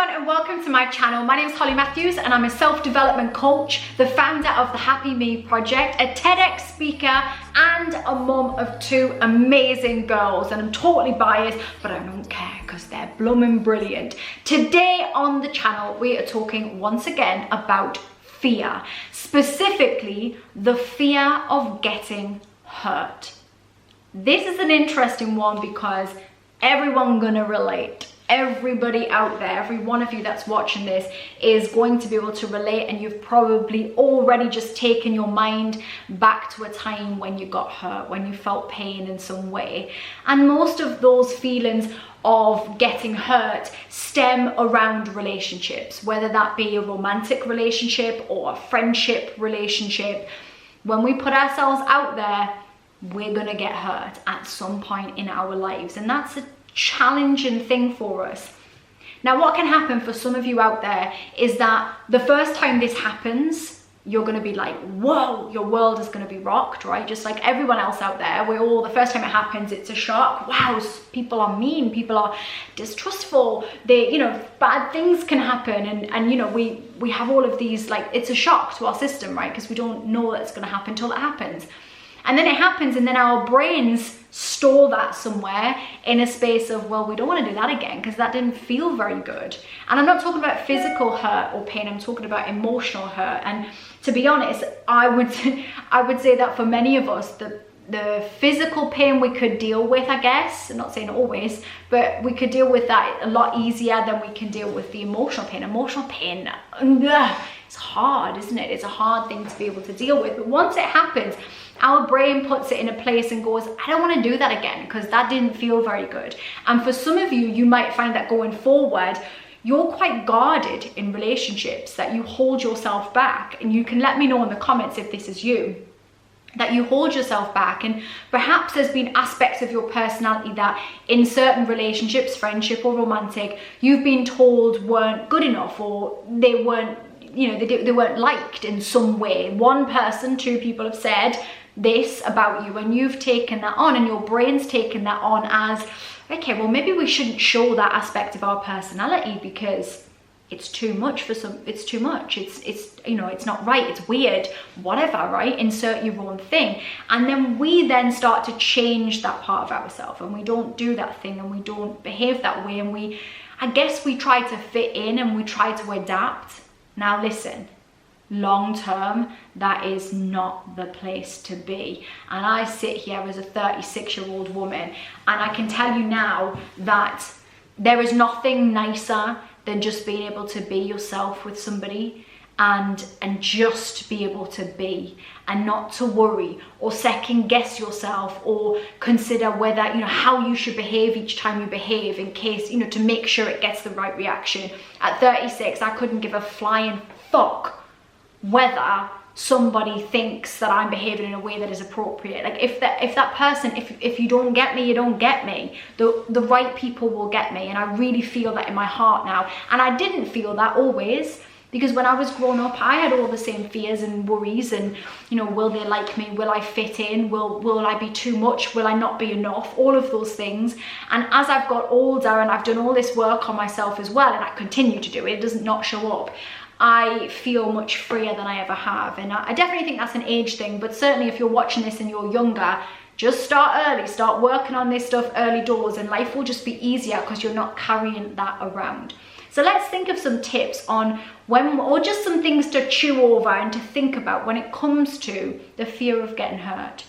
everyone and welcome to my channel. My name is Holly Matthews and I'm a self-development coach, the founder of the Happy Me Project, a TEDx speaker and a mom of two amazing girls. And I'm totally biased, but I don't care because they're blooming brilliant. Today on the channel, we are talking once again about fear, specifically the fear of getting hurt. This is an interesting one because everyone's gonna relate. Everybody out there, every one of you that's watching this is going to be able to relate, and you've probably already just taken your mind back to a time when you got hurt, when you felt pain in some way. And most of those feelings of getting hurt stem around relationships, whether that be a romantic relationship or a friendship relationship. When we put ourselves out there, we're gonna get hurt at some point in our lives, and that's a challenging thing for us. Now, what can happen for some of you out there is that the first time this happens, you're going to be like, whoa, your world is going to be rocked, right? Just like everyone else out there, the first time it happens, it's a shock. Wow, people are mean, people are distrustful, bad things can happen, and we have all of these, like, it's a shock to our system, right? Because we don't know that's going to happen until it happens. And then it happens, and then our brains store that somewhere in a space of, well, we don't want to do that again because that didn't feel very good. And I'm not talking about physical hurt or pain, I'm talking about emotional hurt. And to be honest, I would say that for many of us, the physical pain we could deal with, I guess. I'm not saying always, but we could deal with that a lot easier than we can deal with the emotional pain. Emotional pain, it's hard, isn't it? It's a hard thing to be able to deal with. But once it happens, our brain puts it in a place and goes, I don't want to do that again because that didn't feel very good. And for some of you, you might find that going forward, you're quite guarded in relationships, that you hold yourself back. And you can let me know in the comments if this is you, that you hold yourself back. And perhaps there's been aspects of your personality that in certain relationships, friendship or romantic, you've been told weren't good enough, or they weren't, they weren't liked in some way. One person, two people have said this about you, and you've taken that on, and your brain's taken that on as, okay, well, maybe we shouldn't show that aspect of our personality because it's too much for some, it's too much, it's not right, it's weird, whatever, right? Insert your own thing. And then we then start to change that part of ourselves, and we don't do that thing, and we don't behave that way, and I guess we try to fit in and we try to adapt. Now listen, long term, that is not the place to be. And I sit here as a 36-year-old woman, and I can tell you now that there is nothing nicer than just being able to be yourself with somebody and just be able to be, and not to worry or second guess yourself or consider whether, how you should behave each time you behave, in case, to make sure it gets the right reaction. At 36, I couldn't give a flying fuck whether somebody thinks that I'm behaving in a way that is appropriate. Like, if that person, if you don't get me, you don't get me. The right people will get me, and I really feel that in my heart now. And I didn't feel that always, because when I was growing up, I had all the same fears and worries, and will they like me? Will I fit in? Will I be too much? Will I not be enough? All of those things. And as I've got older and I've done all this work on myself as well, and I continue to do it, it doesn't not show up, I feel much freer than I ever have. And I definitely think that's an age thing, but certainly if you're watching this and you're younger, just start early, start working on this stuff early doors, and life will just be easier because you're not carrying that around. So let's think of some tips on or just some things to chew over and to think about when it comes to the fear of getting hurt.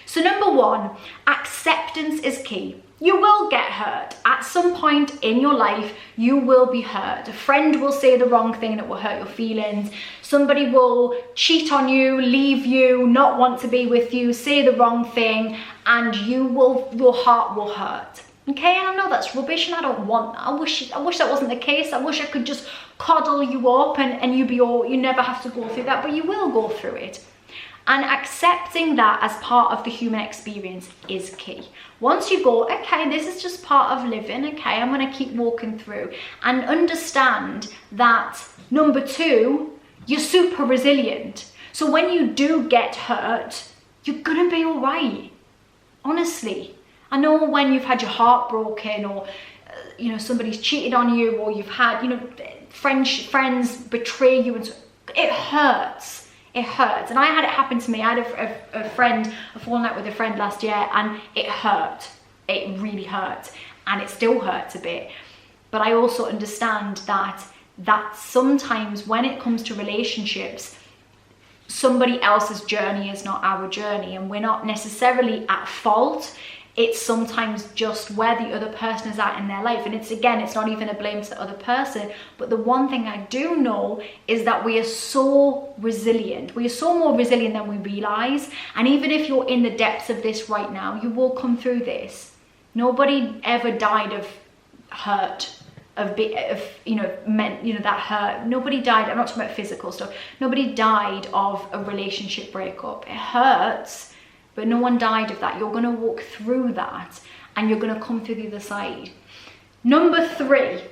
So number one, acceptance is key. You will get hurt. At some point in your life, you will be hurt. A friend will say the wrong thing and it will hurt your feelings. Somebody will cheat on you, leave you, not want to be with you, say the wrong thing, and your heart will hurt. Okay, and I know that's rubbish and I don't want that. I wish that wasn't the case. I wish I could just coddle you up and you never have to go through that, but you will go through it. And accepting that as part of the human experience is key. Once you go, okay, this is just part of living, okay, I'm gonna keep walking through, and understand that, number two, you're super resilient. So when you do get hurt, you're gonna be all right, honestly. I know when you've had your heart broken, or you know, somebody's cheated on you, or you've had, you know, friends betray you, and so, it hurts. It hurts. And I had it happen to me. I had a friend, a falling out with a friend last year, and it hurt. It really hurt, and it still hurts a bit. But I also understand that sometimes when it comes to relationships, somebody else's journey is not our journey, and we're not necessarily at fault. It's sometimes just where the other person is at in their life. And it's not even a blame to the other person. But the one thing I do know is that we are so resilient. We are so more resilient than we realize. And even if you're in the depths of this right now, you will come through this. Nobody ever died of hurt, that hurt. Nobody died. I'm not talking about physical stuff. Nobody died of a relationship breakup. It hurts, but no one died of that. You're going to walk through that, and you're going to come through the other side. Number 3.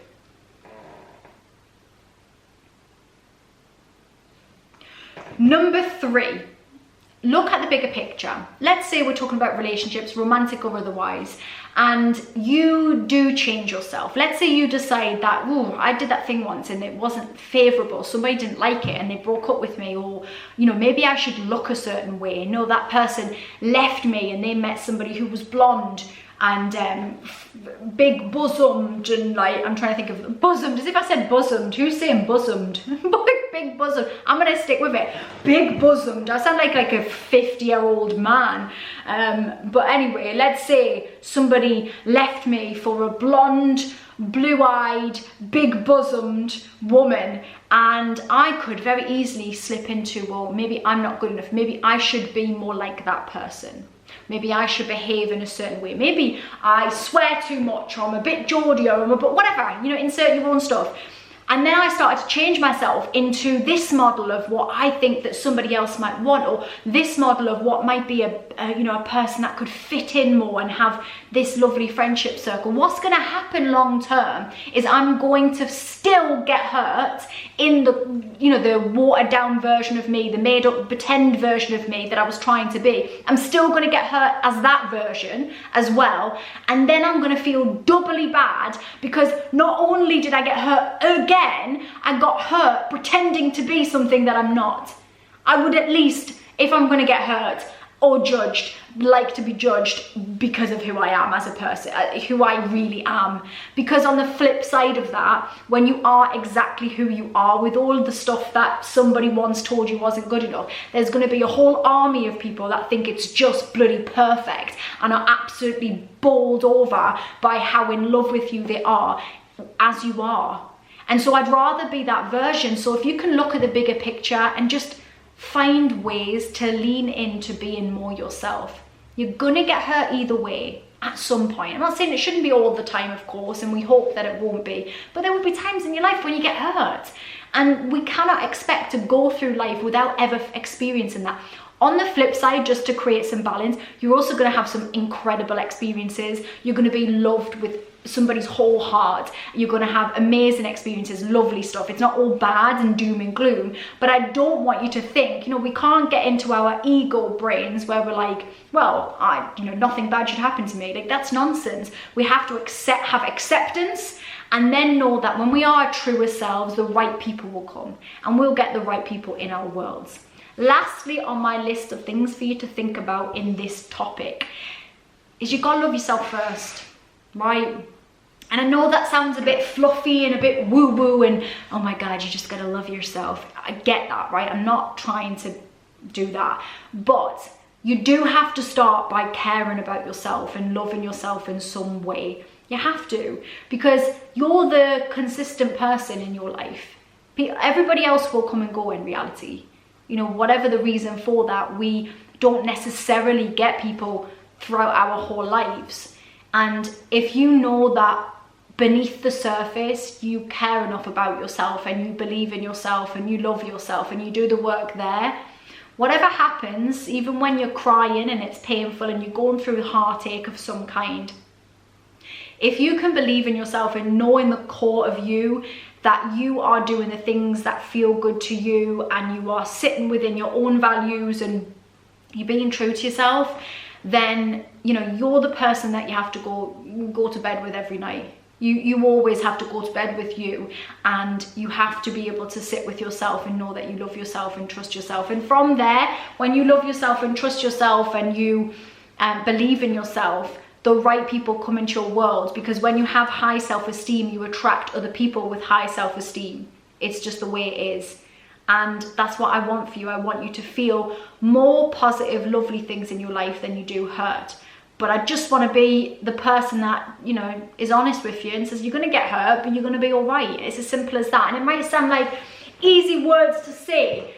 Look at the bigger picture. Let's say we're talking about relationships, romantic or otherwise, and you do change yourself. Let's say you decide that, oh, I did that thing once and it wasn't favorable. Somebody didn't like it and they broke up with me, or, you know, maybe I should look a certain way. No, that person left me and they met somebody who was blonde and big bosomed, and like, I'm trying to think of bosomed, as if I said bosomed. Who's saying bosomed? Big bosomed. I'm gonna stick with it. Big bosomed. I sound like a 50-year-old man. But anyway, let's say somebody left me for a blonde, blue-eyed, big bosomed woman, and I could very easily slip into, well, maybe I'm not good enough. Maybe I should be more like that person. Maybe I should behave in a certain way. Maybe I swear too much, or I'm a bit Geordie, or but whatever, you know, insert your own stuff. And then I started to change myself into this model of what I think that somebody else might want, or this model of what might be a person that could fit in more and have this lovely friendship circle. What's going to happen long term is I'm going to still get hurt in the watered down version of me, the made up pretend version of me that I was trying to be. I'm still going to get hurt as that version as well. And then I'm going to feel doubly bad, because not only did I get hurt again, I got hurt pretending to be something that I'm not. I would at least, if I'm going to get hurt or judged, like to be judged because of who I am as a person, who I really am. Because on the flip side of that, when you are exactly who you are, with all the stuff that somebody once told you wasn't good enough, there's going to be a whole army of people that think it's just bloody perfect and are absolutely bowled over by how in love with you they are as you are. And so I'd rather be that version. So if you can look at the bigger picture and just find ways to lean into being more yourself. You're gonna get hurt either way at some point. I'm not saying it shouldn't be all the time, of course, and we hope that it won't be, but there will be times in your life when you get hurt. And we cannot expect to go through life without ever experiencing that. On the flip side, just to create some balance, you're also going to have some incredible experiences. You're going to be loved with somebody's whole heart. You're going to have amazing experiences, lovely stuff. It's not all bad and doom and gloom, but I don't want you to think, we can't get into our ego brains where we're like, well, nothing bad should happen to me. Like, that's nonsense. We have to have acceptance, and then know that when we are our truest selves, the right people will come, and we'll get the right people in our worlds. Lastly, on my list of things for you to think about in this topic is you gotta love yourself first, right? And I know that sounds a bit fluffy and a bit woo-woo and, oh my God, you just gotta love yourself. I get that, right? I'm not trying to do that. But you do have to start by caring about yourself and loving yourself in some way. You have to, because you're the consistent person in your life. Everybody else will come and go in reality. Whatever the reason for that, we don't necessarily get people throughout our whole lives. And if you know that beneath the surface, you care enough about yourself and you believe in yourself and you love yourself and you do the work there, whatever happens, even when you're crying and it's painful and you're going through heartache of some kind, if you can believe in yourself and know in the core of you that you are doing the things that feel good to you and you are sitting within your own values and you're being true to yourself, then, you know, you're the person that you have to go to bed with every night. You always have to go to bed with you, and you have to be able to sit with yourself and know that you love yourself and trust yourself. And from there, when you love yourself and trust yourself and you believe in yourself, the right people come into your world, because when you have high self-esteem, you attract other people with high self-esteem. It's just the way it is. And that's what I want for you. I want you to feel more positive, lovely things in your life than you do hurt. But I just want to be the person that, you know, is honest with you and says, you're going to get hurt, but you're going to be all right. It's as simple as that. And it might sound like easy words to say,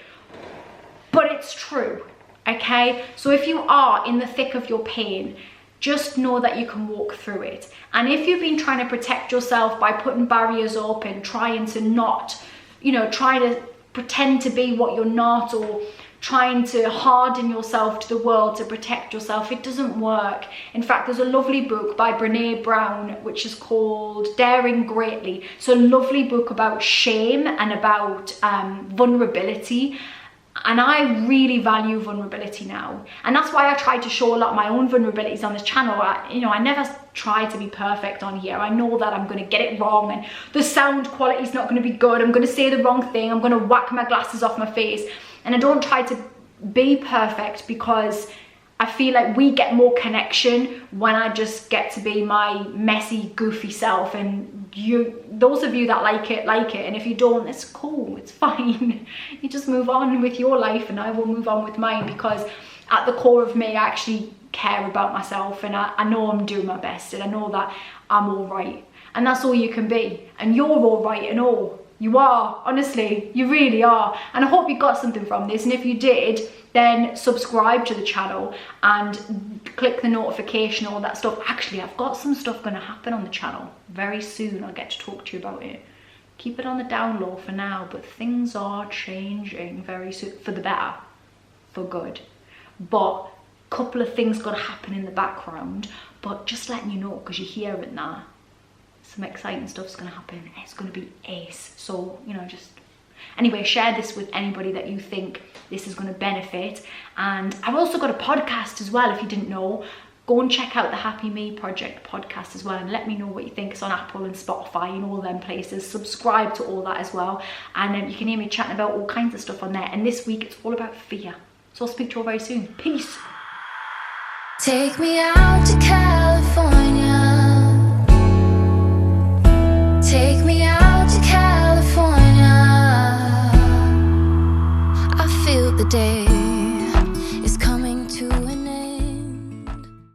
but it's true, okay? So if you are in the thick of your pain, just know that you can walk through it. And if you've been trying to protect yourself by putting barriers up and trying to not, you know, trying to pretend to be what you're not, or trying to harden yourself to the world to protect yourself, it doesn't work. In fact, there's a lovely book by Brené Brown which is called Daring Greatly. It's a lovely book about shame and about vulnerability. And I really value vulnerability now. And that's why I try to show a lot of my own vulnerabilities on this channel. I never try to be perfect on here. I know that I'm going to get it wrong and the sound quality is not going to be good. I'm going to say the wrong thing. I'm going to whack my glasses off my face. And I don't try to be perfect, because I feel like we get more connection when I just get to be my messy, goofy self. And those of you that like it. And if you don't, it's cool, it's fine. You just move on with your life and I will move on with mine, because at the core of me, I actually care about myself, and I know I'm doing my best, and I know that I'm all right. And that's all you can be. And you're all right and all. You are, honestly, you really are. And I hope you got something from this. And if you did, then subscribe to the channel and click the notification, all that stuff. Actually, I've got some stuff going to happen on the channel very soon. I'll get to talk to you about it. Keep it on the down low for now, but things are changing very soon, for the better, for good. But a couple of things got to happen in the background, but just letting you know, because you're hearing that. Some exciting stuff's going to happen. It's going to be ace. So, you know, just anyway, share this with anybody that you think this is going to benefit. And I've also got a podcast as well, if you didn't know. Go and check out the Happy Me Project podcast as well, and let me know what you think. It's on Apple and Spotify and all them places. Subscribe to all that as well, and you can hear me chatting about all kinds of stuff on there. And this week it's all about fear. So I'll speak to you all very soon. Peace. Take me out to California. Take me out to California. I feel the day.